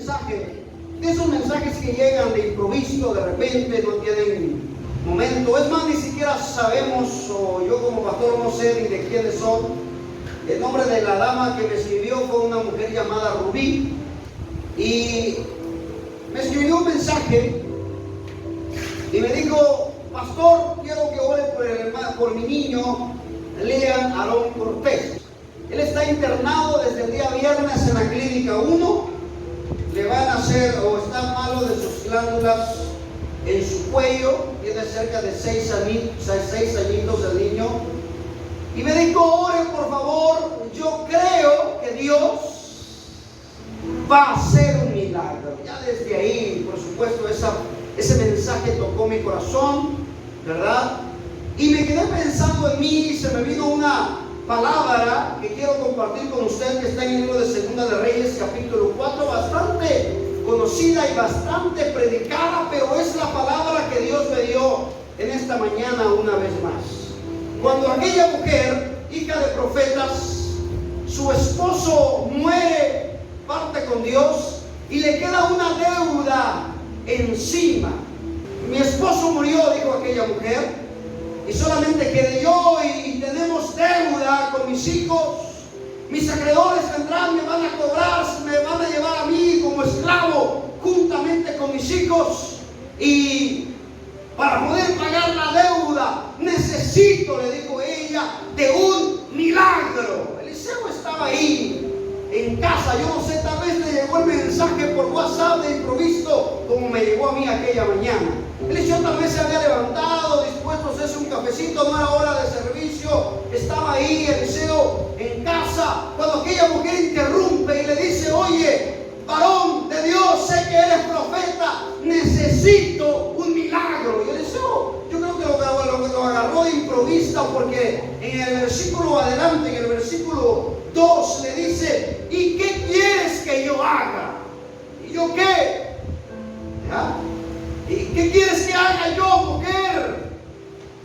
mensaje, de esos mensajes que llegan de improviso, de repente, no tienen momento. Es más, ni siquiera sabemos, o yo como pastor no sé ni de quiénes son. El nombre de la dama que me escribió fue una mujer llamada Rubí, y me escribió un mensaje y me dijo: pastor, quiero que ore por mi niño Lean Aarón Cortés. Él está internado desde el día viernes en la clínica 1. Le van a hacer, o está malo de sus glándulas en su cuello. Tiene cerca de 6 añitos el niño. Y me dijo: ore por favor, yo creo que Dios va a hacer un milagro. Ya desde ahí, por supuesto, ese mensaje tocó mi corazón, ¿verdad? Y me quedé pensando en mí, y se me vino una palabra que quiero compartir con usted, que está en el libro de Segunda de Reyes, capítulo 4, bastante conocida y bastante predicada, pero es la palabra que Dios me dio en esta mañana una vez más. Cuando aquella mujer, hija de profetas, su esposo muere, parte con Dios y le queda una deuda encima. Mi esposo murió, dijo aquella mujer, y solamente quedé yo y tenemos deuda con mis hijos. Mis acreedores vendrán, me van a cobrar, me van a llevar a mí como esclavo juntamente con mis hijos, y para poder pagar la deuda necesito, le dijo ella, de un milagro. Eliseo estaba ahí en casa, yo no sé, tal vez le llegó el mensaje por WhatsApp de improviso, como me llegó a mí aquella mañana. Eliseo tal vez se había levantado, dispuesto a hacerse un cafecito, no era hora de servicio, estaba ahí Eliseo en casa, cuando aquella mujer interrumpe y le dice: oye, varón de Dios, sé que eres profeta, necesito un milagro. Y Eliseo, yo creo que lo agarró de improviso, porque en el versículo adelante, en el versículo 2, le dice: ¿y qué quieres que yo haga? ¿Y yo qué? ¿Ya? ¿Y qué quieres que haga yo, mujer?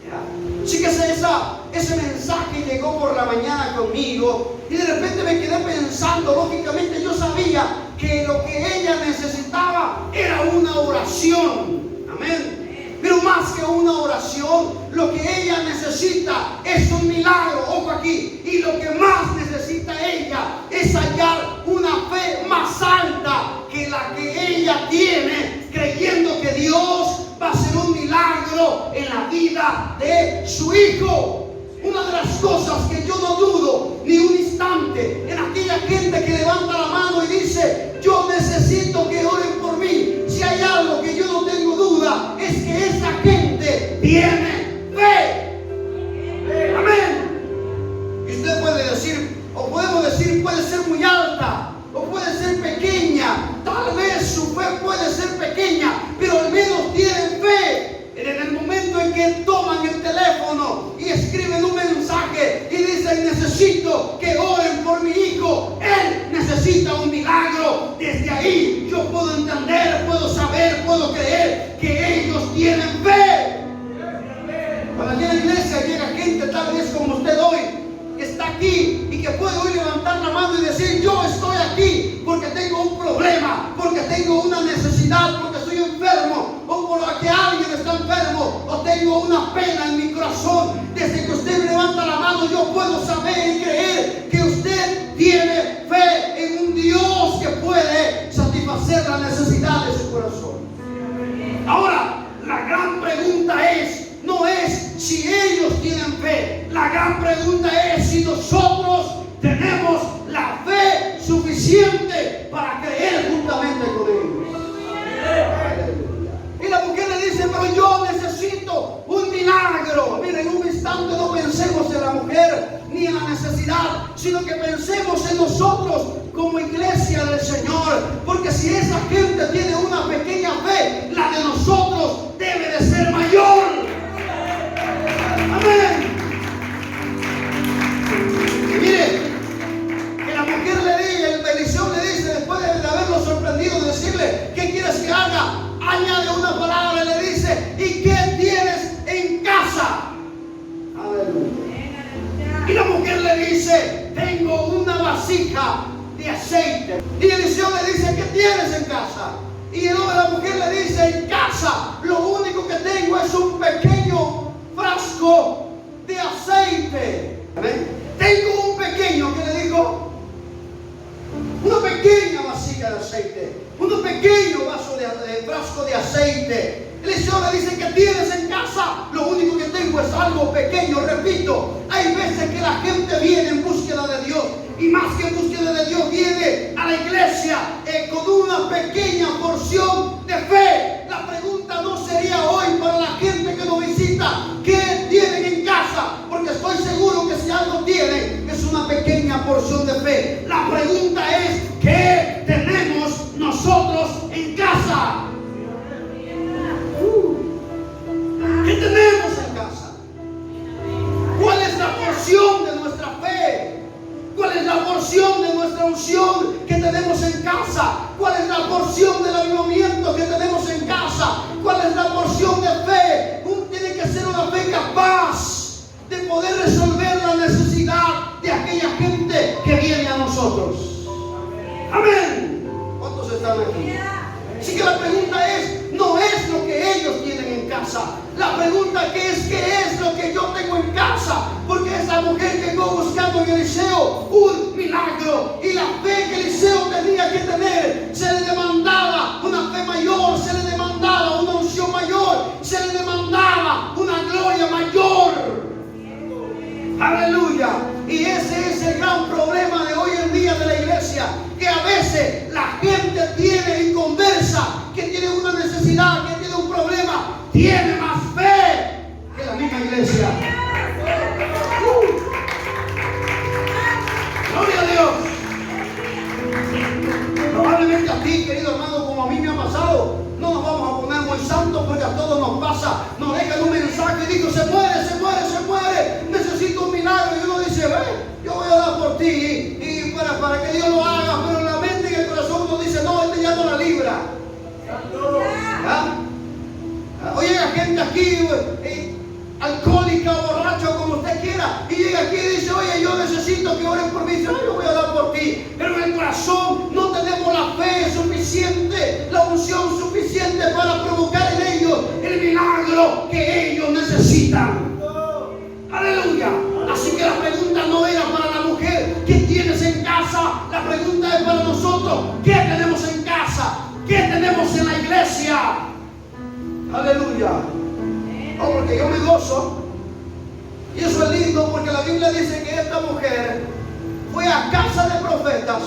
¿Ya? Chíquese, ese mensaje llegó por la mañana conmigo, y de repente me quedé pensando. Lógicamente yo sabía que lo que ella necesitaba era una oración. Amén. Pero más que una oración, lo que ella necesita es un milagro. Ojo aquí. Y lo que más necesita ella es hallar una fe más alta que la que ella tiene, creyendo que Dios va a hacer un milagro en la vida de su hijo. Una de las cosas que yo no dudo ni un instante en aquella gente que levanta la mano y dice: yo necesito que oren por mí. Si hay algo que yo no tengo duda, es que esa gente tiene fe. Amén. Y usted puede decir, o podemos decir, puede ser muy alta o puede ser pequeña. Tal vez su fe puede ser pequeña, pero al menos tienen fe. En el momento en que toman el teléfono y escriben un mensaje y dicen: necesito que oren por mi hijo, él necesita un milagro. Desde ahí yo puedo entender, puedo saber, puedo creer que ellos tienen fe. Cuando aquí en la iglesia llega gente tal vez como usted hoy, que está aquí y que puede hoy levantar la mano y decir: yo estoy aquí porque tengo un problema, porque tengo una necesidad, porque estoy enfermo, o porque alguien está enfermo, o tengo una pena en mi corazón. Desde que usted levanta la mano, yo puedo saber y creer que usted tiene fe en un Dios que puede satisfacer la necesidad de su corazón. Ahora, la gran pregunta no es si ellos tienen fe. La gran pregunta es si nosotros tenemos la fe suficiente para creer juntamente con ellos. Y la mujer le dice: pero yo necesito un milagro. Miren, en un instante no pensemos en la mujer ni en la necesidad, sino que pensemos en nosotros como iglesia del Señor. Porque si esa gente tiene una pequeña fe, la de nosotros debe de ser mayor. Amén. Y mire, que la mujer le diga, el Eliseo le dice, después de haberlo sorprendido, de decirle: ¿qué quieres que haga? Añade una palabra y le dice: ¿y qué tienes en casa? Aleluya. Y la mujer le dice: tengo una vasija de aceite. Y Eliseo le dice: ¿qué tienes en casa? Y la mujer le dice: en casa lo único que tengo es un pequeño frasco de aceite. ¿Amén? Tengo un pequeño, ¿qué le dijo? Una pequeña vasija de aceite, un pequeño frasco de aceite. Eliseo le dice: ¿qué tienes en casa? Lo único que tengo es algo pequeño. Repito, hay veces que la gente viene en búsqueda de Dios, y más que en búsqueda de Dios, viene a la iglesia con una pequeña porción de fe. La pregunta no sería hoy para la gente que nos visita: ¿qué tienen en casa? Porque estoy seguro que si algo tienen es una pequeña porción de fe. La pregunta es: ¿qué tenemos nosotros en casa? ¿Qué tenemos en casa? ¿Cuál es la porción de nuestra fe? ¿Cuál es la porción de nuestra unción que tenemos en casa? ¿Cuál es la porción del avivamiento que tenemos en casa? ¿Cuál es la porción de fe? Tiene que ser una fe capaz de poder resolver la necesidad de aquella gente que viene a nosotros. Amén. ¿Cuántos están aquí? Así que la pregunta no es lo que ellos tienen en casa. La pregunta ¿qué es lo que yo tengo en casa? Porque esa mujer llegó buscando en Eliseo un milagro, y la fe que Eliseo tenía que tener, se le demandaba una fe mayor, se le demandaba una unción mayor, se le demandaba una gloria mayor. Aleluya. Y ese es el gran problema de hoy en día de la iglesia, que a veces la gente tiene y conversa que tiene una necesidad, que tiene un problema, tiene más fe que la misma iglesia. Gloria a Dios. Probablemente a ti, querido hermano, como a mí me ha pasado, no nos vamos a poner muy santos porque a todos nos pasa. Nos dejan un mensaje y digo: se muere, se muere, se muere, necesito un milagro. Y uno dice: yo voy a orar por ti, y para que Dios lo haga. Pero en la mente y en el corazón uno dice: no, este ya no la libra. ¿Ah? Oye, llega gente aquí, alcohólica o borracho, como usted quiera, y llega aquí y dice: oye, yo necesito que oren por mí. Dice: yo voy a orar por ti. Pero en el corazón no tenemos la fe suficiente, la unción suficiente para provocar en ellos el milagro que ellos necesitan. Aleluya. Así que la pregunta no era para la mujer: ¿qué tienes en casa? La pregunta es para nosotros: ¿qué tenemos en casa? ¿Qué tenemos en la iglesia? Aleluya. Oh, porque yo me gozo. Y eso es lindo, porque la Biblia dice que esta mujer fue a casa de profetas.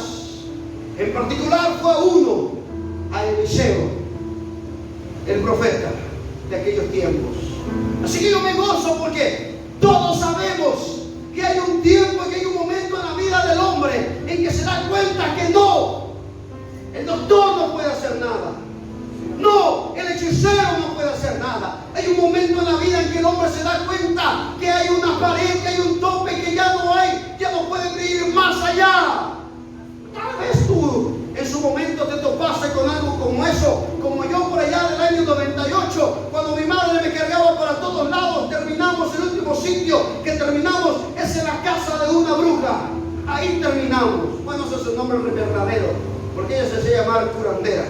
En particular fue uno, a Eliseo, el profeta de aquellos tiempos. Así que yo me gozo, porque todos sabemos que hay un tiempo y que hay un momento en la vida del hombre en que se da cuenta que no, el doctor no puede hacer nada. No, el hechicero no puede hacer nada. Hay un momento en la vida en que el hombre se da cuenta que hay una pared, que hay un tope, que ya no puede ir más allá. Tal vez tú en su momento te topaste con algo como eso, como yo por allá del año 98, cuando mi madre me cargaba para todos lados. Terminamos, el último sitio que terminamos es en la casa de una bruja. Ahí terminamos. Bueno, ese es el nombre verdadero, porque ella se hacía llamar curandera,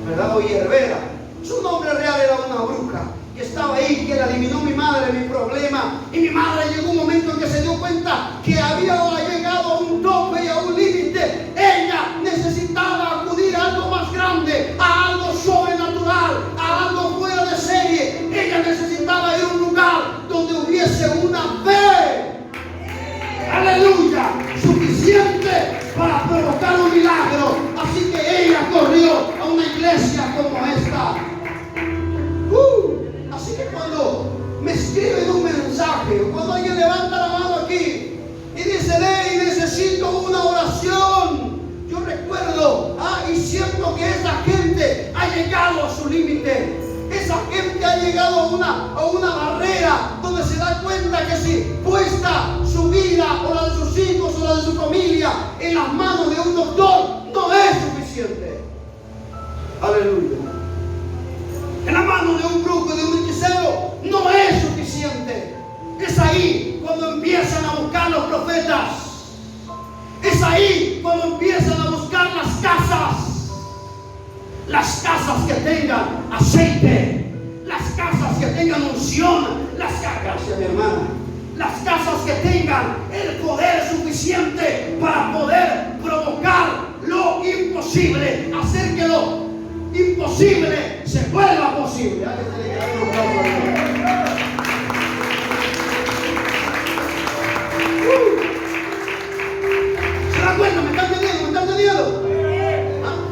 ¿verdad? O hierbera. Su nombre real era una bruja, y estaba ahí, que la eliminó mi madre, mi problema. Y mi madre llegó un momento en que se dio cuenta que había llegado a un tope y a un límite. Ella necesitaba acudir a algo más grande, a algo sobrenatural, a algo fuera de serie. Ella necesitaba ir a un lugar donde hubiese una fe, aleluya, suficiente para provocar un milagro. Así que ella corrió a una iglesia como esta. Así que cuando me escriben un mensaje, o cuando alguien levanta la mano aquí y dice: hey, necesito una oración, yo recuerdo y siento que esa gente ha llegado a su límite. Esa gente ha llegado a una barrera donde se da cuenta que si puesta su vida, o la de sus hijos, o la de su familia, en las manos de un doctor, no es suficiente. Aleluya. En la mano de un brujo, de un hechicero, no es suficiente. Es ahí cuando empiezan a buscar los profetas. Es ahí cuando empiezan a buscar las casas casas que tengan aceite, las casas que tengan unción, gracias mi hermana, las casas que tengan el poder suficiente para poder provocar lo imposible, hacer que lo imposible se vuelva posible. ¿Se dan cuenta? ¿Me están entendiendo?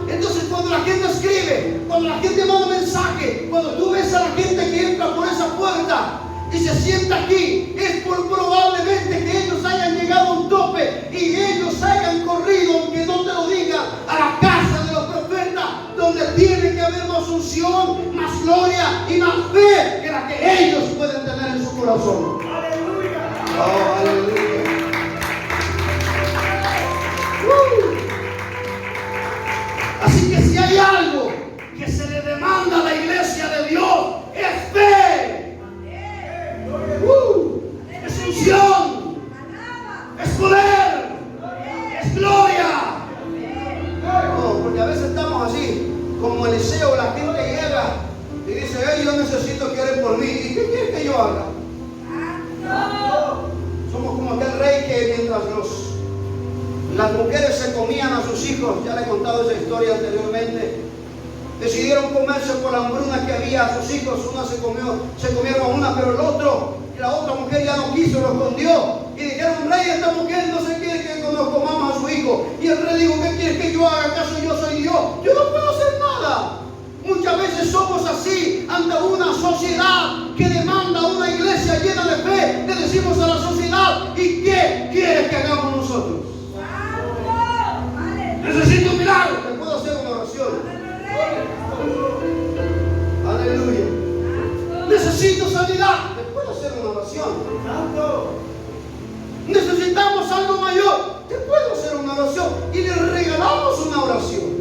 Entonces cuando la gente escribe, cuando la gente manda mensaje, cuando tú ves a la gente que entra por esa puerta y se sienta aquí, es probablemente que ellos hayan llegado a un tope y ellos hayan corrido, aunque no te lo digan, a la casa de los profetas, donde tiene que haber más unción, más gloria y más fe que la que ellos pueden tener en su corazón. ¡Aleluya! ¡Oh, aleluya! Así que si hay algo que se le demanda a la iglesia de Dios, es fe. Es unción, es poder, es gloria. No, porque a veces estamos así, como Eliseo, la gente llega y dice, hey, yo necesito que oren por mí. ¿Y qué quiere que yo haga? Somos como aquel rey que mientras las mujeres se comían a sus hijos, ya le he contado esa historia anteriormente, decidieron comerse por la hambruna que había a sus hijos. Una se comieron a una, pero la otra mujer ya no quiso, lo escondió. Y dijeron, rey, esta mujer no se quiere que nos comamos a su hijo. Y el rey dijo, ¿qué quieres que yo haga? ¿Acaso yo soy Dios? Yo no puedo hacer nada. Muchas veces somos así ante una sociedad que demanda una iglesia llena de fe. Le decimos a la sociedad, ¿y qué quieres que hagamos nosotros? Necesito un milagro. ¿Te puedo hacer una oración? Aleluya. Necesito sanidad. ¿Te puedo hacer una oración? Necesitamos algo mayor. ¿Te puedo hacer una oración? Y le regalamos una oración.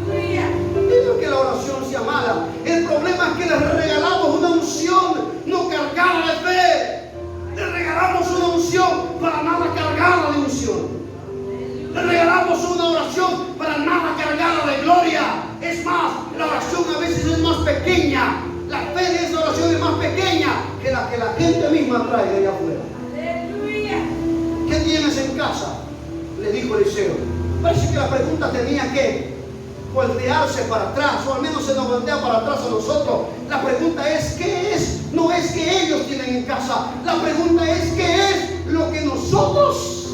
No es que la oración sea mala. El problema es que le regalamos una unción no cargada de fe. Le regalamos una unción para nada cargada de unción. Le regalamos una oración para nada cargada de gloria. Es más, la oración a veces es más pequeña. La fe de esa oración es más pequeña que la gente misma trae de allá afuera. Aleluya. ¿Qué tienes en casa? Le dijo Eliseo. Parece que la pregunta tenía que voltearse para atrás, o al menos se nos voltea para atrás a nosotros. La pregunta es, ¿qué es? No es que ellos tienen en casa. La pregunta es, ¿qué es lo que nosotros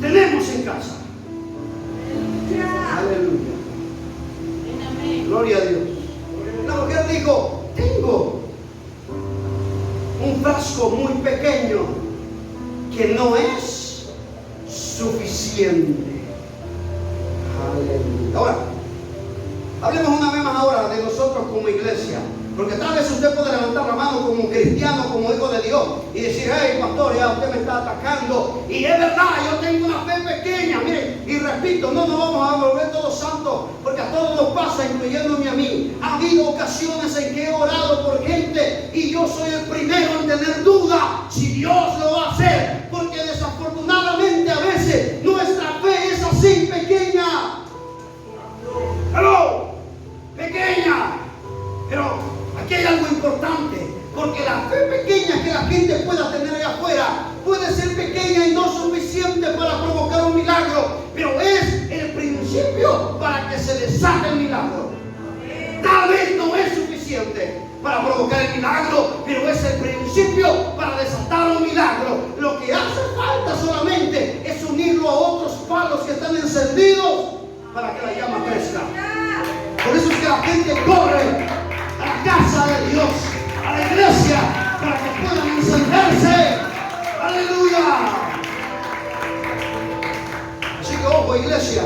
tenemos en casa? Aleluya. Gloria a Dios. La mujer dijo, tengo un frasco muy pequeño que no es suficiente. Aleluya. Ahora, hablemos una vez más ahora de nosotros como iglesia. Porque tal vez usted puede levantar la mano como cristiano, como hijo de Dios, y decir, hey pastor, ya usted me está atacando. Y es verdad, yo tengo una fe pequeña. Mire, y repito, no nos vamos a volver todos santos, porque a todos nos pasa, incluyéndome a mí. Ha habido ocasiones en que he orado por gente y yo soy el primero en tener duda si Dios lo va a hacer. Porque desafortunadamente a veces nuestra fe es así, pequeña. ¡Hello! Pequeña. Pero aquí hay algo importante, porque la fe pequeña que la gente pueda tener allá afuera puede ser pequeña y no suficiente para provocar un milagro, pero es el principio para que se desate el milagro. Tal vez no es suficiente para provocar el milagro, pero es el principio para desatar un milagro. Lo que hace falta solamente es unirlo a otros palos que están encendidos para que la llama crezca. Por eso es que la gente corre a la casa de Dios, a la iglesia, para que puedan encenderse. Aleluya. Así que ojo, iglesia,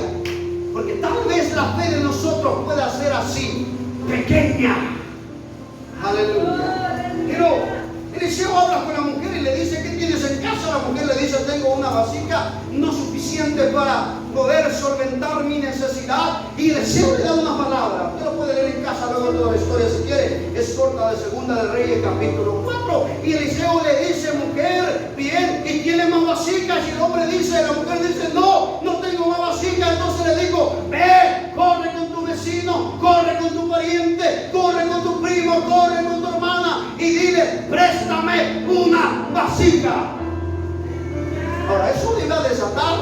porque tal vez la fe de nosotros pueda ser así, pequeña. Aleluya. Pero Eliseo habla con la mujer y le dice, ¿qué tienes en casa? La mujer le dice, tengo una vasija no suficiente para poder solventar mi necesidad. Y Eliseo le da una palabra. Usted lo puede leer en casa luego toda la historia si quiere. Es corta, de Segunda de Reyes capítulo 4. Y Eliseo le dice, mujer, bien, ¿y tiene más vasijas? Y el hombre dice, la mujer dice, no tengo más vasijas. Entonces le digo, ve, corre con tu vecino, corre con tu corre con tu hermana y dile, préstame una vasija. Ahora, eso iba a desatar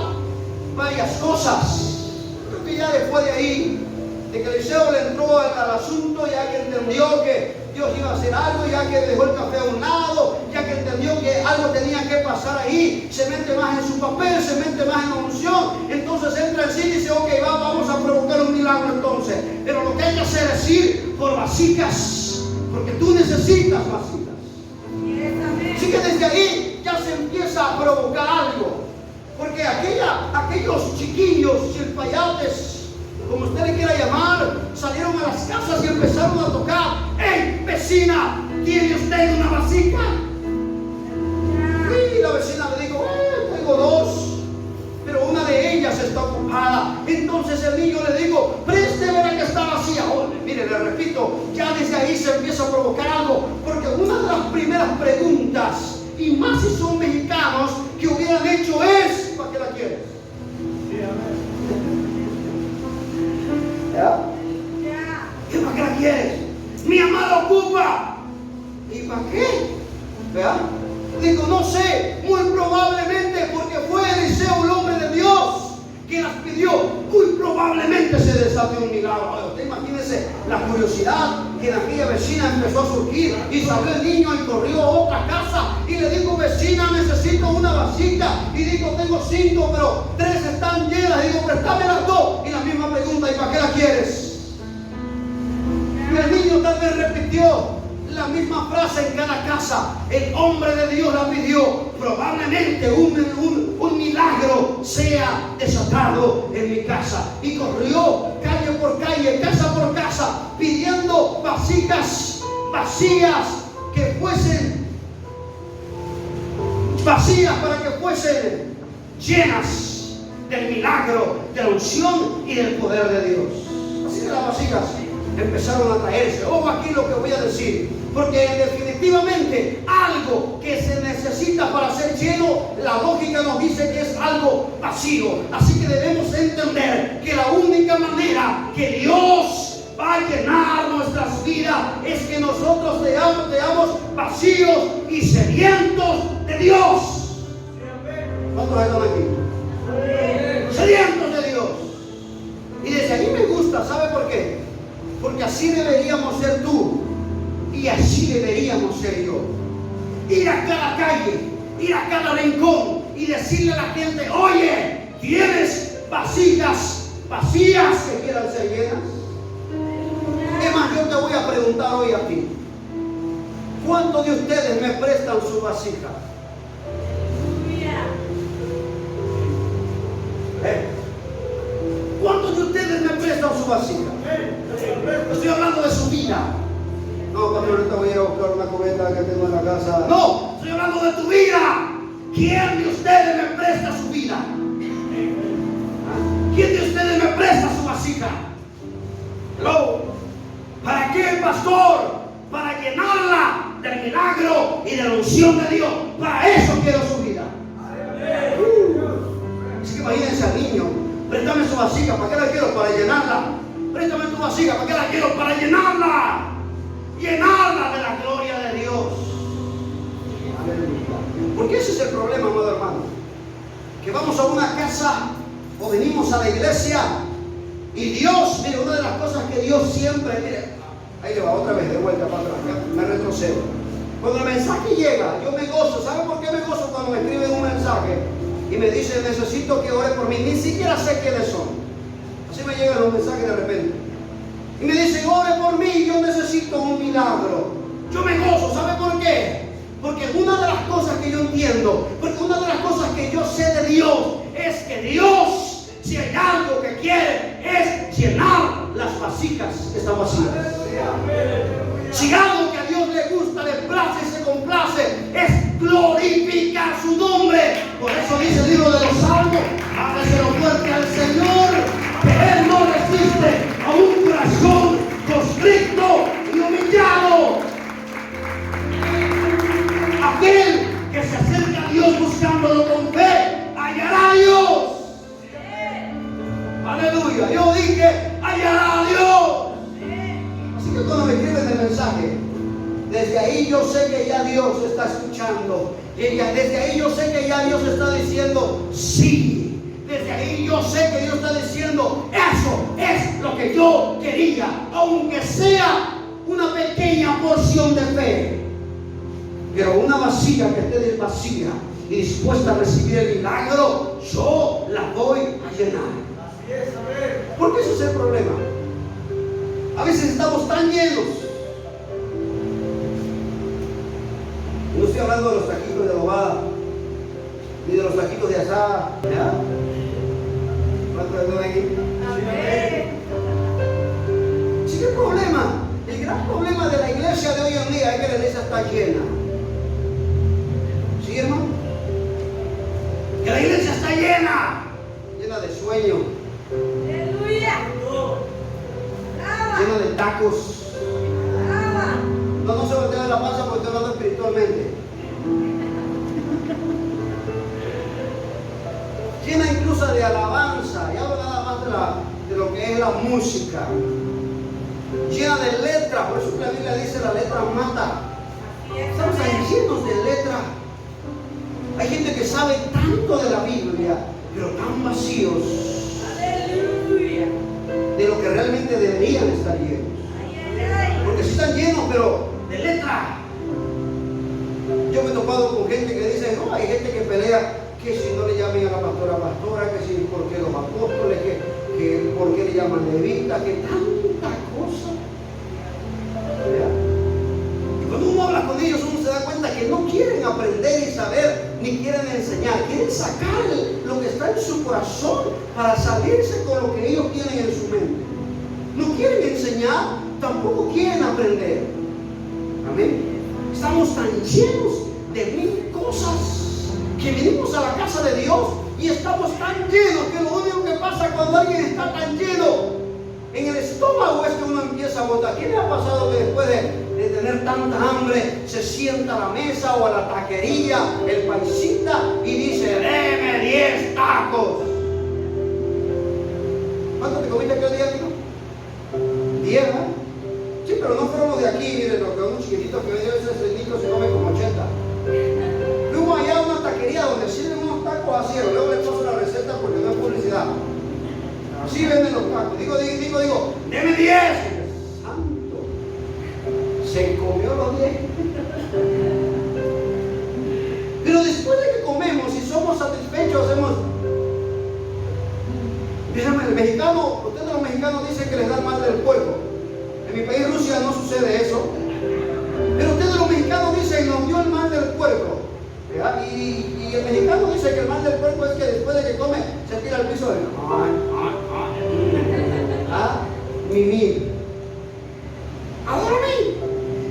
varias cosas. Creo que ya después de ahí, de que Eliseo le entró al asunto, ya que entendió que Dios iba a hacer algo, ya que dejó el café a un lado, ya que entendió que algo tenía que pasar ahí, se mete más en su papel, se mete más en la unción, entonces entra en sí y dice, ok, vamos a provocar un milagro entonces. Pero lo que hay que hacer es ir por vasijas, porque tú necesitas vasijas. Así que desde ahí ya se empieza a provocar algo, porque aquellos chiquillos, chilpayates, como usted le quiera llamar, salieron a las casas y empezaron a tocar. ¡Hey, vecina! ¿Tiene usted una vasija? Y la vecina le dijo, tengo dos, pero una de ellas está ocupada. Entonces el niño le dijo, présteme la que está vacía. Oh, mire, le repito, ya desde ahí se empieza a provocar algo, porque una de las primeras preguntas, y más si son mexicanos, que hubieran hecho es, ¿para qué la quieres? ¿Ya? ¿Y para qué la quieres? Mi mamá la ocupa. ¿Y para qué? ¿Vea? Digo, no sé, muy probablemente porque fue Eliseo, el hombre de Dios, que las pidió. Muy probablemente se desate un milagro. Usted imagínese la curiosidad que en aquella vecina empezó a surgir, y salió el niño y corrió a otra casa y le dijo, vecina, necesito una vasija. Y dijo, tengo 5, pero 3 están llenas. Digo, préstame las 2. Y la misma pregunta, ¿y para qué la quieres? Y el niño tal vez repitió la misma frase en cada casa. El hombre de Dios la pidió. Probablemente un milagro sea desatado en mi casa. Y corrió calle por calle, casa por casa, pidiendo vasijas vacías que fuesen vacías para que fuesen llenas del milagro, de la unción y del poder de Dios. Así que las vasijas empezaron a traerse. Ojo aquí lo que voy a decir, porque definitivamente algo que se necesita para ser lleno, la lógica nos dice que es algo vacío. Así que debemos entender que la única manera que Dios va a llenar nuestras vidas es que nosotros seamos vacíos y sedientos de Dios. ¿Cuántos están aquí? Sedientos de Dios. Y desde ahí me gusta, ¿sabe por qué? Porque así deberíamos ser tú y así deberíamos ser yo. Ir a cada calle, ir a cada rincón y decirle a la gente, oye, ¿tienes vasijas vacías que quieran ser llenas? Es más, yo te voy a preguntar hoy a ti, ¿cuántos de ustedes me prestan su vasija? ¿Cuántos de ustedes me prestan su vasija? Estoy hablando de su vida. No, cuando ahorita voy a ir a buscar una cubeta que tengo en la casa. No, estoy hablando de tu vida. ¿Quién de ustedes me presta su vida? ¿Quién de ustedes me presta su vasija? Hello. ¿Para qué, pastor? Para llenarla del milagro y de la unción de Dios. Para eso quiero su vida. Así que imagínense al niño. Préstame su vasija. ¿Para qué la quiero? Para llenarla. Préstame tu vasija. ¿Para qué la quiero? Para llenarla. Llenarla de la gloria de Dios. Porque ese es el problema, amado hermano. Que vamos a una casa o venimos a la iglesia y Dios, mire, una de las cosas que Dios siempre, mire, ahí le va otra vez de vuelta para atrás, me retrocedo. Cuando el mensaje llega, yo me gozo. ¿Sabe por qué me gozo cuando me escriben un mensaje y me dicen, necesito que ore por mí? Ni siquiera sé quiénes son. Así me llegan los mensajes de repente. Y me dicen, ore por mí, yo necesito un milagro. Yo me gozo. ¿Sabe por qué? Porque una de las cosas que yo entiendo, porque una de las cosas que yo sé de Dios, es que Dios, si hay algo que quiere, es llenar las vasijas que están vacías. Si algo que a Dios le gusta, le place y se complace, es glorificar su nombre. Por eso dice el libro de los Salmos, ábrese la puerta al Señor, que Él no resiste a un corazón constricto y humillado. Aquel que se acerca a Dios buscándolo con fe, hallará a Dios. Aleluya. Yo dije, hallará a Dios. Así que cuando me escriben el mensaje, desde ahí yo sé que ya Dios está escuchando. Desde ahí yo sé que ya Dios está diciendo sí. Desde ahí yo sé que Dios está diciendo eso es lo que yo quería, aunque sea una pequeña porción de fe, pero una vasija que esté vacía y dispuesta a recibir el milagro, yo la voy a llenar. Así es, amén. Porque ese es el problema. A veces estamos tan llenos. No estoy hablando de los taquitos de adobada, ni de los taquitos de asada. ¿Ya? ¿Cuántos están aquí? Amén. Sí, ¿qué problema? El gran problema de la iglesia de hoy en día es que la iglesia está llena. ¿Sí, hermano? Que la iglesia está llena de sueño, Aleluya. llena de tacos. No se voltea de la panza porque estoy hablando espiritualmente. Llena incluso de alabanza, y hablo nada más de lo que es la música. Llena de letras, por eso que la Biblia dice la letra mata. Estamos ahí llenos de letras. Hay gente que sabe tanto de la Biblia, pero tan vacíos de lo que realmente deberían estar llenos. Porque sí están llenos, pero de letra. Yo me he topado con gente que dice, no, hay gente que pelea que si no le llamen a la pastora, que si por qué los apóstoles, que por qué le llaman levita, que tanta cosa. ¿Verdad? Y cuando uno habla con ellos, uno se da cuenta que no quieren aprender y saber, ni quieren enseñar, quieren sacar lo que está en su corazón para salirse con lo que ellos tienen en su mente. No quieren enseñar, tampoco quieren aprender. Amén. Estamos tan llenos de mil cosas que venimos a la casa de Dios y estamos tan llenos que lo único que pasa cuando alguien está tan lleno en el estómago es que uno empieza a botar. ¿Qué le ha pasado que después de tener tanta hambre se sienta a la mesa o a la taquería, el paisita, y dice, deme 10 tacos? ¿Cuánto te comiste aquel día, amigo? 10, ¿eh? Sí, pero no fueron los de aquí, miren, los que unos chiquititos que vendieron ese cerdito se comen como 80. Fuimos allá a una taquería donde sirven unos tacos así, luego les paso la receta porque no es publicidad. Así venden los tacos. Digo, deme 10. Santo. Se comió los 10. Pero después de que comemos y somos satisfechos, hacemos. Dígame, el mexicano, ustedes los mexicanos dicen que les da mal del puerco. En mi país, Rusia, no sucede eso. Pero ustedes los mexicanos dicen, nos dio el mal del puerco. Y el mexicano dice que el mal del puerco es que después de que come, se tira al piso de. Mimi. Adórame.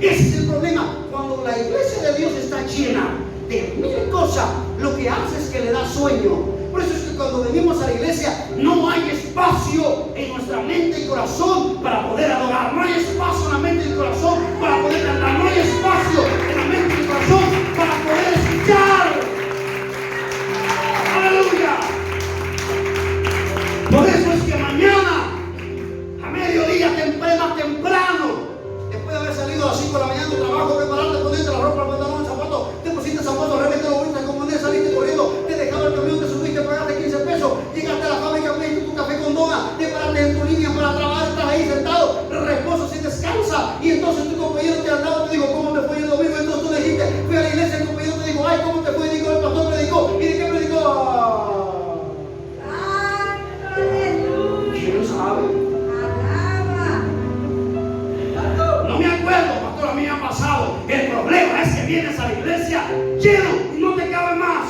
Ese es el problema. Cuando la iglesia de Dios está llena de mil cosas, lo que hace es que le da sueño. Por eso es que cuando venimos a la iglesia no hay espacio en nuestra mente y corazón para poder adorar. No hay espacio en la mente y corazón para poder cantar. No hay espacio en la mente y corazón para poder escuchar. Aleluya. Por eso es que mañana a mediodía temprano, después de haber salido a las 5 de la mañana de tu trabajo, prepararte, ponerte la ropa, el pantalón, el zapato, te pusiste zapatos, realmente lo bonita como un saliste corriendo, te dejaba el camión, te subiste, pagaste 15 pesos, llegaste a la fábrica, pediste tu café con dona, te paraste en tu línea para trabajar, estás ahí sentado, reposo sin descansa, y entonces tu compañero te andaba, te digo, ¿cómo te fue el domingo? Entonces tú le dijiste, fui a la iglesia, el compañero te dijo, ay, ¿cómo te fue? Y dijo, el pastor predicó, ¿y de qué predicó? ¿Quién sabe? No me acuerdo, pastor, a mí me ha pasado. El problema es que vienes a la iglesia lleno y no te cabe más.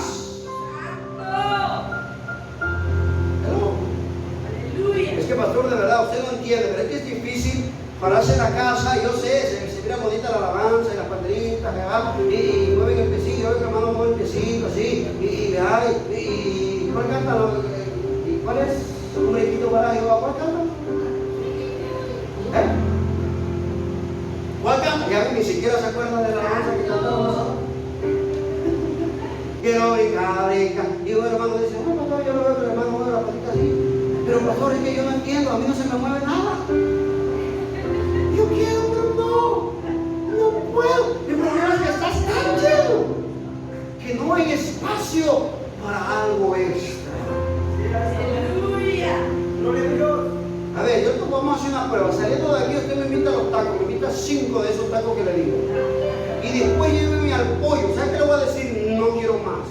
Aleluya. Es que, pastor, de verdad, usted no entiende, pero es que es difícil pararse en la casa. Yo sé, se mira bonita la alabanza y las panderitas, y mueven el piecillo, oiga, hermano, mueve el piecito así, y ¿cuál canta? ¿Y cuál es? Un requito para Jehová, ¿cuál canta? ¿Cuál canta? Ya ni siquiera se acuerdan de la alabanza que cantamos. Quiero brincar. Y un hermano dice, no, pastor, yo no veo que el hermano mueve la patita así. Pero pastor, es que yo no entiendo, a mí no se me mueve nada. Yo quiero, pero no puedo. ¿cierto? Vamos a hacer una prueba. Saliendo de aquí, usted me invita a los tacos, me invita a 5 de esos tacos que le digo. Y después lléveme al pollo. ¿Sabes qué le voy a decir? No quiero más.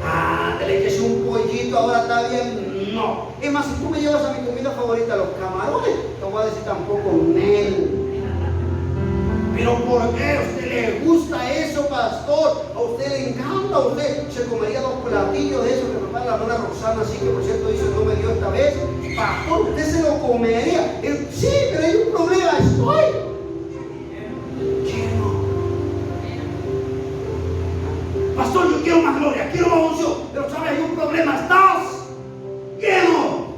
Ah, te le eches un pollito, ahora está bien. No. Es más, si tú me llevas a mi comida favorita, los camarones, te voy a decir tampoco Nel. Pero ¿por qué? ¿A usted le gusta eso, pastor? ¿A usted le encanta? ¿A usted se comería 2 platillos de eso que prepara la hermana Rosana? Así que por cierto dice, no me dio esta vez. Pastor, ¿usted se lo comería? Sí, pero hay un problema, estoy lleno. Pastor, yo quiero más gloria, quiero más unción, pero sabes, hay un problema, estás lleno.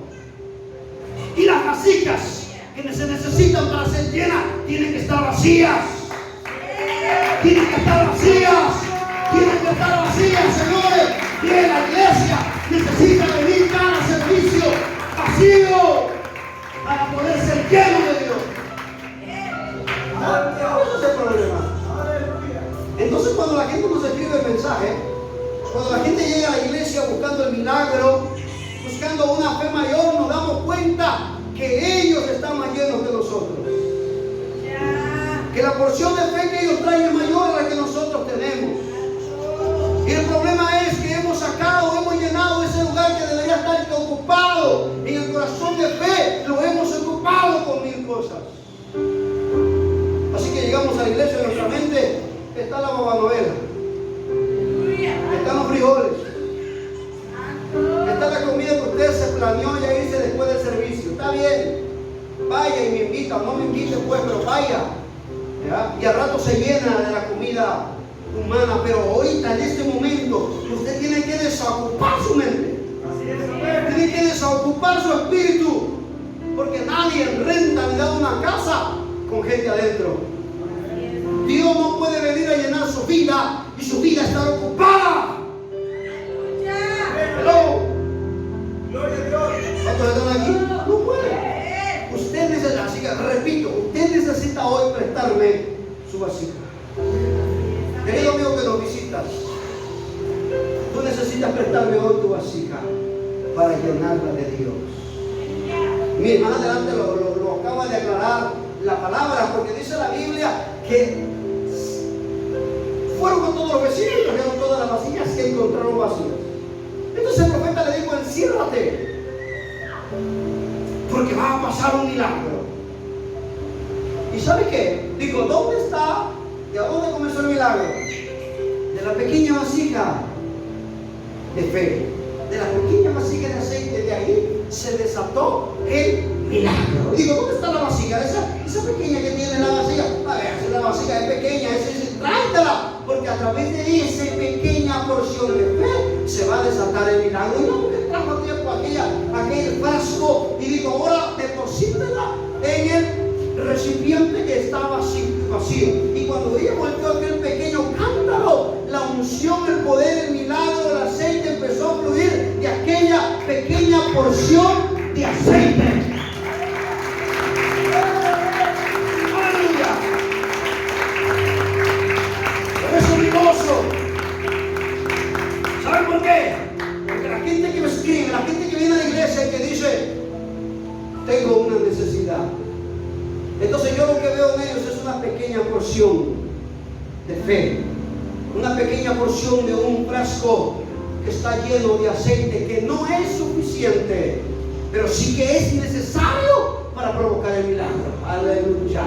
Y las vasijas que se necesitan para ser llenas tienen que estar vacías. Tienen que estar vacías. Tienen que estar vacías, señores. Y la iglesia necesita venir cada servicio vacío para poder ser lleno de Dios. Eso es el problema. Entonces, cuando la gente nos escribe el mensaje, cuando la gente llega a la iglesia buscando el milagro, buscando una fe mayor, nos damos cuenta que ellos están más llenos que nosotros. Que la porción de fe que ellos traen es mayor a la que nosotros tenemos. Y el problema es que hemos llenado ese lugar que debería estar ocupado. En el corazón de fe lo hemos ocupado con 1000 cosas. Así que llegamos a la iglesia y en nuestra mente está la babanovela, están los frijoles, está la comida que usted se planeó ya irse después del servicio. Está bien, vaya y me invita, o no me invite pues, pero vaya, ¿ya? Y al rato se llena de la comida humana, pero ahorita en este momento usted tiene que desocupar su mente, tiene que desocupar su espíritu, porque nadie renta ni da una casa con gente adentro. Dios no puede venir a llenar su vida y su vida está ocupada. Hello. Gloria a Dios. ¿Cuántos están aquí? No puede. Usted necesita, así que repito, usted necesita hoy prestarme su vasija. Querido amigo que nos visitas, tú necesitas prestarme hoy tu vasija para llenarla de Dios. Mi hermana adelante lo acaba de aclarar la palabra, porque dice la Biblia que fueron con todos los vecinos y trajeron todas las vasijas que encontraron vacías. Entonces el profeta le dijo, enciérrate, porque va a pasar un milagro. ¿Y sabe qué? Digo, ¿dónde está? ¿De dónde comenzó el milagro? De la pequeña vasija de fe, de la pequeña vasija de aceite. De ahí se desató el milagro. Digo, ¿dónde está la vasija? Esa pequeña que tiene la vasija. A ver, si la vasija es pequeña, tráetela, porque a través de esa pequeña porción de fe se va a desatar el milagro. Y no, porque trajo a tiempo aquel frasco, y digo, ahora deposítela en el recipiente que estaba vacío. Y cuando ella volteó aquel pequeño cántaro, la unción, el poder, el milagro, el aceite empezó a fluir de aquella pequeña porción de aceite. ¡Aleluya! Por eso mi gozo. ¿Saben por qué? Porque la gente que me escribe, la gente que viene a la iglesia y que dice, tengo una necesidad. Entonces yo lo que veo en ellos es una pequeña porción de fe, una pequeña porción de un frasco que está lleno de aceite, que no es suficiente, pero sí que es necesario para provocar el milagro. Aleluya.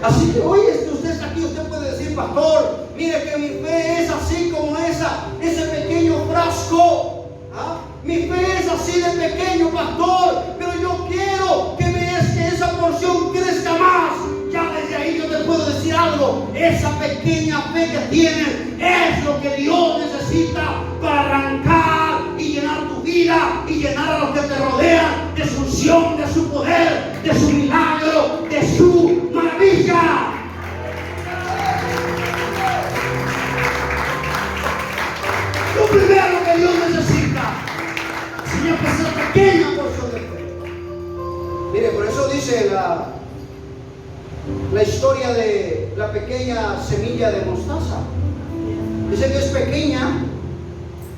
Así que hoy usted está aquí, usted puede decir, pastor, mire que mi fe es así como ese pequeño frasco. ¿Ah? Mi fe es así de pequeño, pastor, pero yo quiero que esa porción crezca más. Ya desde ahí yo te puedo decir algo. Esa pequeña fe que tienes es lo que Dios necesita para arrancar y llenar tu vida y llenar a los que te rodean de su unción, de su poder, de su milagro, de su maravilla. Lo primero que Dios necesita, Señor, que esa pequeña porción de fe. Mire, por eso dice la historia de la pequeña semilla de mostaza. Dice que es pequeña,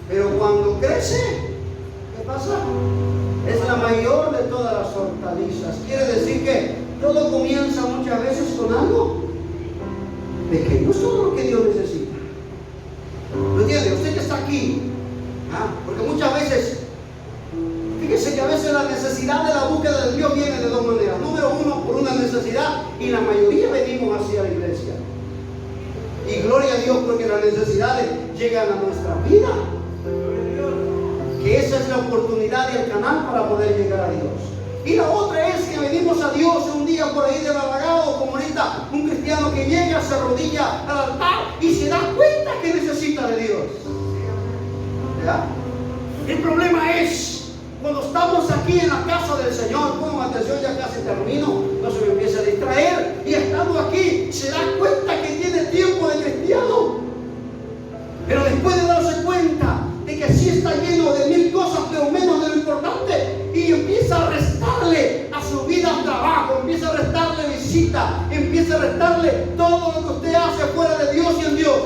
pero cuando crece, ¿qué pasa? Es la mayor de todas las hortalizas. Quiere decir que todo comienza muchas veces con algo pequeño. Es todo lo que Dios necesita. ¿Lo entiende? Usted que está aquí, porque muchas veces, fíjese que a veces la necesidad de la búsqueda de Dios viene de dos maneras. Número uno, por una necesidad, y la mayoría venimos hacia la iglesia. Y gloria a Dios porque las necesidades llegan a nuestra vida. Que esa es la oportunidad y el canal para poder llegar a Dios. Y la otra es que venimos a Dios un día por ahí de balagado, como ahorita un cristiano que llega, se arrodilla al altar y se da cuenta que necesita de Dios. ¿Ya? El problema es cuando estamos aquí en la casa del Señor, pongan atención, ya casi termino, no se me empieza a distraer, y estando aquí se da cuenta que tiene tiempo de cristiano, pero después de darse cuenta de que sí está lleno de mil cosas, pero menos de lo importante, y empieza a restarle a su vida trabajo, empieza a restarle visita, empieza a restarle todo lo que usted hace fuera de Dios y en Dios.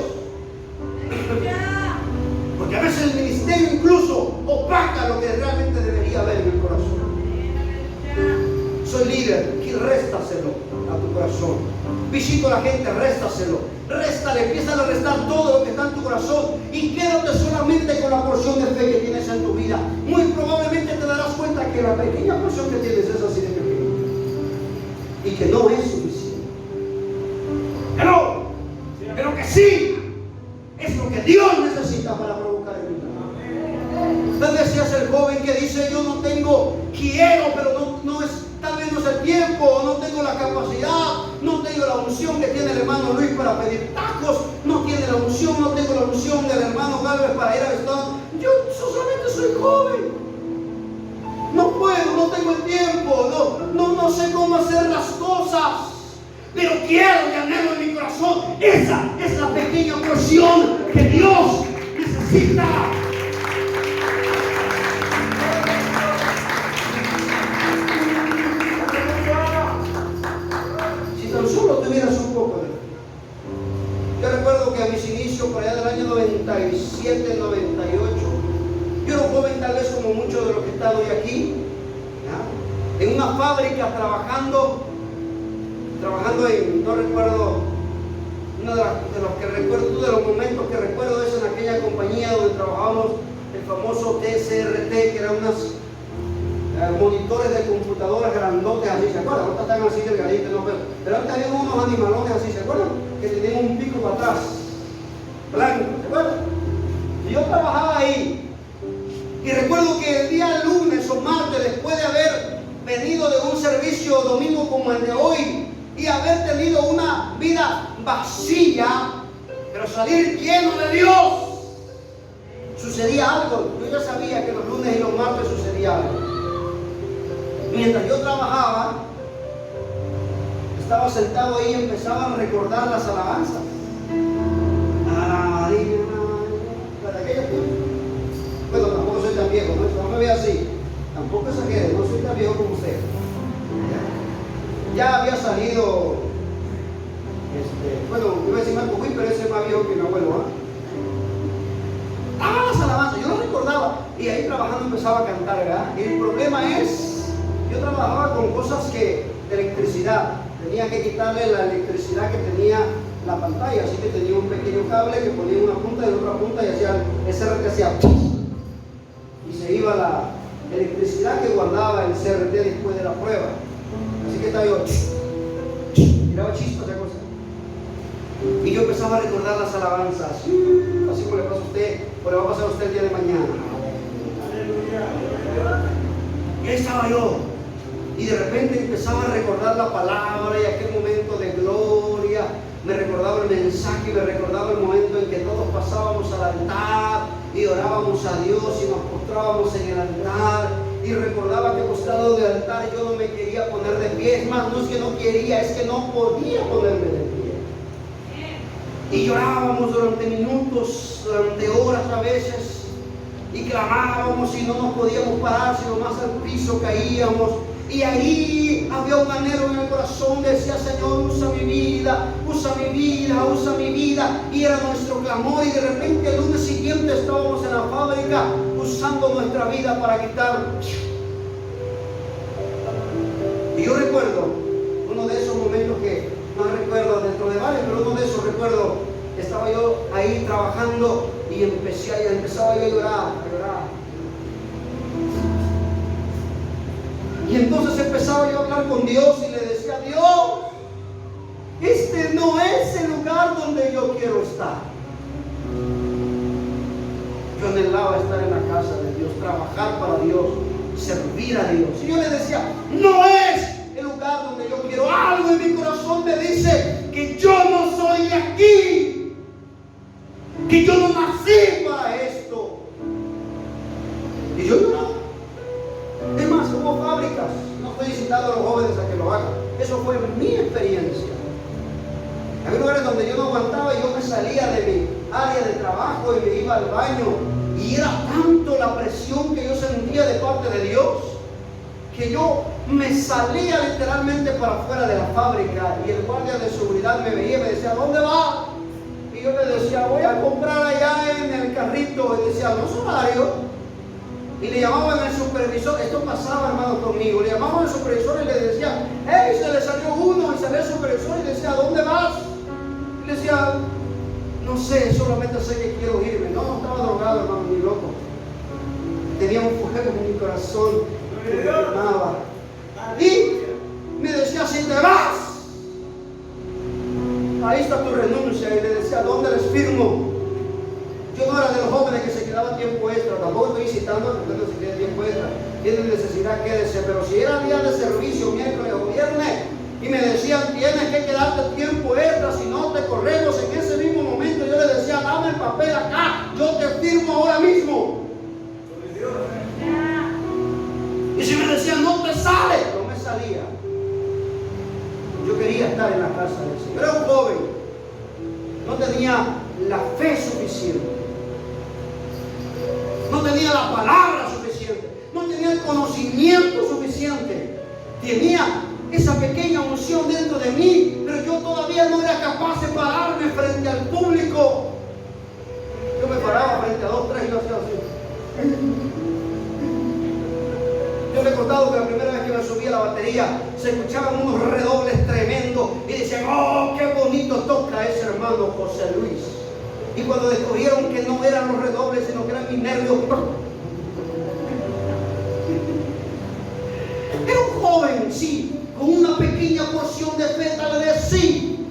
Porque a veces el ministerio incluso opaca lo que realmente debería haber en el corazón. Soy líder, réstaselo a tu corazón. Visito a la gente, réstaselo. Réstale, empieza a restar todo lo que está en tu corazón y quédate solamente con la porción de fe que tienes en tu vida. Muy probablemente te darás cuenta que la pequeña porción que tienes es así de pequeña y que no es suficiente. Pero que sí es lo que Dios necesita para provocar el milagro. Tal vez seas el joven que dice: yo no tengo, quiero, pero no es, tal vez no es el tiempo, no tengo la capacidad, no tengo la unción que tiene el hermano Luis para pedir tacos, no tiene la unción, no tengo la unción del hermano Galvez para ir a Estado. Yo solamente soy joven, no puedo, no tengo el tiempo, no sé cómo hacer las cosas, pero quiero y anhelo en mi corazón. Esa es la pequeña porción que Dios necesita. Solo tuvieras un poco de fe. Yo recuerdo que a mis inicios, por allá del año 97, 98, yo era un joven tal vez como muchos de los que están hoy aquí, ¿ya? En una fábrica trabajando en, no recuerdo, uno de los momentos que recuerdo es en aquella compañía donde trabajábamos, el famoso TCRT, que eran unas monitores de computadoras grandotes así, ¿se acuerdan? Ahorita están así delgaditos, ¿no? Pero antes había unos animalones así, ¿se acuerdan? Que tenían un pico para atrás, blanco, ¿se acuerdan? Y yo trabajaba ahí, y recuerdo que el día lunes o martes, después de haber venido de un servicio domingo como el de hoy, y haber tenido una vida vacía, pero salir lleno de Dios, sucedía algo. Yo ya sabía que los lunes y los martes sucedía algo. Mientras yo trabajaba, estaba sentado ahí y empezaba a recordar las alabanzas. Para aquellos tiempos. Bueno, tampoco soy tan viejo, no me vea así. Tampoco exagere, no soy tan viejo como usted. Ya había salido, bueno, iba a decir Marco Gui, pero ese es más viejo que mi abuelo, las alabanzas, yo lo recordaba. Y ahí trabajando empezaba a cantar, ¿verdad? Y el problema es, yo trabajaba con cosas de electricidad. Tenía que quitarle la electricidad que tenía la pantalla, así que tenía un pequeño cable que ponía en una punta y en otra punta y hacía el CRT hacía y se iba la electricidad que guardaba el CRT después de la prueba. Así que estaba yo, tiraba chispas esa cosa. Y yo empezaba a recordar las alabanzas, así como le pasa a usted, o le va a pasar a usted el día de mañana. Y ahí estaba yo. Y de repente empezaba a recordar la palabra y aquel momento de gloria. Me recordaba el mensaje y me recordaba el momento en que todos pasábamos al altar y orábamos a Dios y nos postrábamos en el altar. Y recordaba que postrado del altar yo no me quería poner de pie. Es más, no es que no quería, es que no podía ponerme de pie. Y llorábamos durante minutos, durante horas a veces. Y clamábamos y no nos podíamos parar, sino más al piso caíamos. Y ahí había un anhelo en el corazón, decía: Señor, usa mi vida, usa mi vida, usa mi vida. Y era nuestro clamor. Y de repente el lunes siguiente estábamos en la fábrica usando nuestra vida para quitar Y yo recuerdo uno de esos momentos que no recuerdo dentro de varios, pero uno de esos recuerdo, estaba yo ahí trabajando y empezaba yo a llorar. Y entonces empezaba yo a hablar con Dios y le decía: Dios, este no es el lugar donde yo quiero estar. Yo anhelaba estar en la casa de Dios, trabajar para Dios, servir a Dios. Y yo le decía: no es el lugar donde yo quiero. Algo en mi corazón me dice que yo no soy de aquí, que yo no nací para esto. Y yo lloraba. Es más, hubo fábricas, no estoy incitando a los jóvenes a que lo hagan, eso fue mi experiencia. Había lugares donde yo no aguantaba y yo me salía de mi área de trabajo y me iba al baño, y era tanto la presión que yo sentía de parte de Dios que yo me salía literalmente para afuera de la fábrica, y el guardia de seguridad me veía y me decía: ¿dónde va? Y yo le decía: voy a comprar allá en el carrito. Y decía: no es horario. Y le llamaban al supervisor, esto pasaba, hermano, conmigo. Le llamaban al supervisor y le decía: hey, se le salió uno. Y salió el supervisor y decía: ¿dónde vas? Y le decía: no sé, solamente sé que quiero irme. No, estaba drogado, hermano, ni loco. Tenía un fuego en mi corazón que me quemaba. Y me decía: si te vas, ahí está tu renuncia. Y le decía: ¿dónde les firmo? Yo no era de los jóvenes que se quedaba tiempo extra, tampoco estoy citando a que usted no se quede tiempo extra. Tienen necesidad, quédese. Pero si era día de servicio, miércoles o viernes, y me decían: tienes que quedarte tiempo extra, si no te corremos en ese mismo momento, yo le decía: dame el papel acá, yo te firmo ahora mismo. Y si me decían: no te sales, no me salía. Yo quería estar en la casa del Señor. Era un joven, no tenía la fe suficiente, no tenía la palabra suficiente, no tenía el conocimiento suficiente. Tenía esa pequeña unción dentro de mí, pero yo todavía no era capaz de pararme frente al público. Yo me paraba frente a 2, 3 y yo hacía así. Yo le he contado que la primera vez que me subí a la batería se escuchaban unos redobles tremendos y decían: oh, qué bonito toca ese hermano José Luis. Y cuando descubrieron que no eran los redobles, sino que eran mis nervios, era un joven, sí, con una pequeña porción de fe, tal vez sí,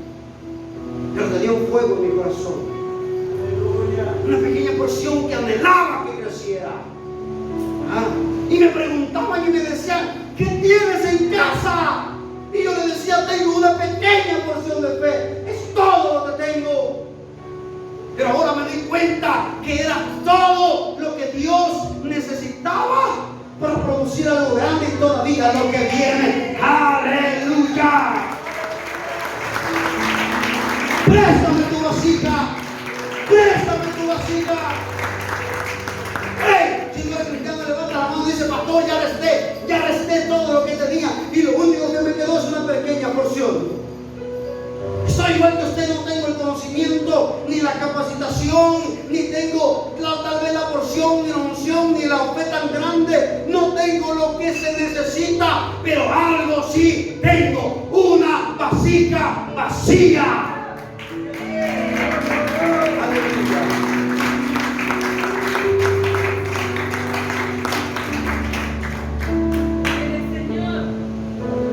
pero tenía un fuego en mi corazón, una pequeña porción que anhelaba que creciera. Y me preguntaban y me decían: ¿qué tienes en casa? Y yo le decía: tengo una pequeña porción de fe, es todo lo que tengo. Pero ahora me di cuenta que era todo lo que Dios necesitaba para producir algo grande y todavía lo que viene. ¡Aleluya! Préstame tu vasija, préstame tu vasija. ¡Hey! Si no eres cristiano, levanta la mano y dice: pastor, ya resté todo lo que tenía y lo único que me quedó es una pequeña porción. Estoy igual que usted, no tengo el conocimiento, ni la capacitación, ni tengo tal vez la porción, ni la unción, ni la fe tan grande. No tengo lo que se necesita, pero algo sí tengo: una vasija vacía. Aleluya.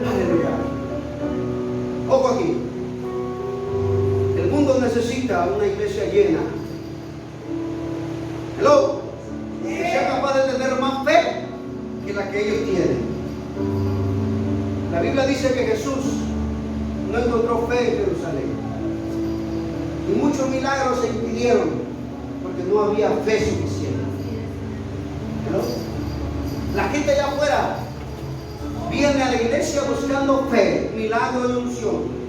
Aleluya. Ojo aquí. El mundo necesita una iglesia llena. Hello. Que sea capaz de tener más fe que la que ellos tienen. La Biblia dice que Jesús no encontró fe en Jerusalén. Y muchos milagros se impidieron porque no había fe suficiente. ¿No? La gente allá afuera viene a la iglesia buscando fe, milagro y unción.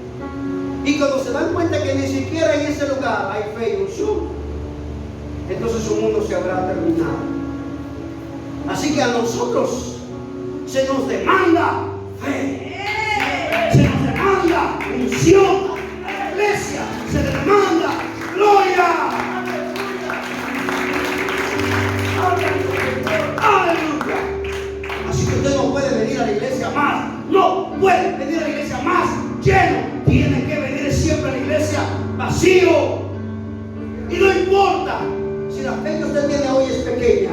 Y cuando se dan cuenta que ni siquiera en ese lugar hay fe y unción, entonces su mundo se habrá terminado. Así que a nosotros se nos demanda fe, se nos demanda unción. A la iglesia se le demanda gloria. Aleluya. Así que usted no puede venir a la iglesia más. No lleno. Tiene que venir siempre a la iglesia vacío. Y no importa si la fe que usted tiene hoy es pequeña.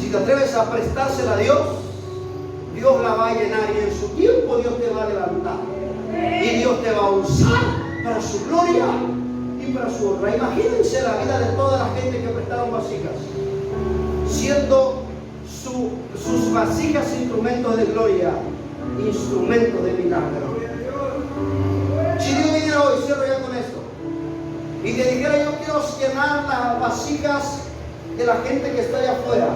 Si te atreves a prestársela a Dios, Dios la va a llenar y en su tiempo Dios te va a levantar. Y Dios te va a usar para su gloria y para su honra. Imagínense la vida de toda la gente que prestaron vasijas, siendo sus vasijas instrumentos de gloria, instrumentos de milagro. Si Dios viniera hoy, cierro ya con esto, y te dijera: yo quiero llenar las vasijas de la gente que está allá afuera.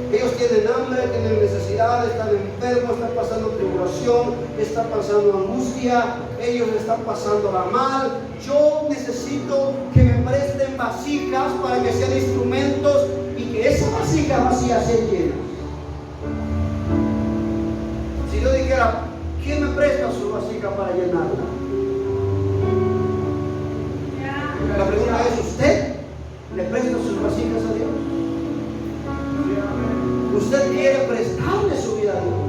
Ellos tienen hambre, tienen necesidad, están enfermos, están pasando tribulación, están pasando angustia, ellos están pasándola mal. Yo necesito que me presten vasijas para que sean instrumentos y que esas vasijas vacías sean llenas. Si yo dijera: ¿quién me presta su vasija para llenarla? La pregunta es: ¿usted le presta sus vasijas a Dios? ¿Usted quiere prestarle su vida a Dios?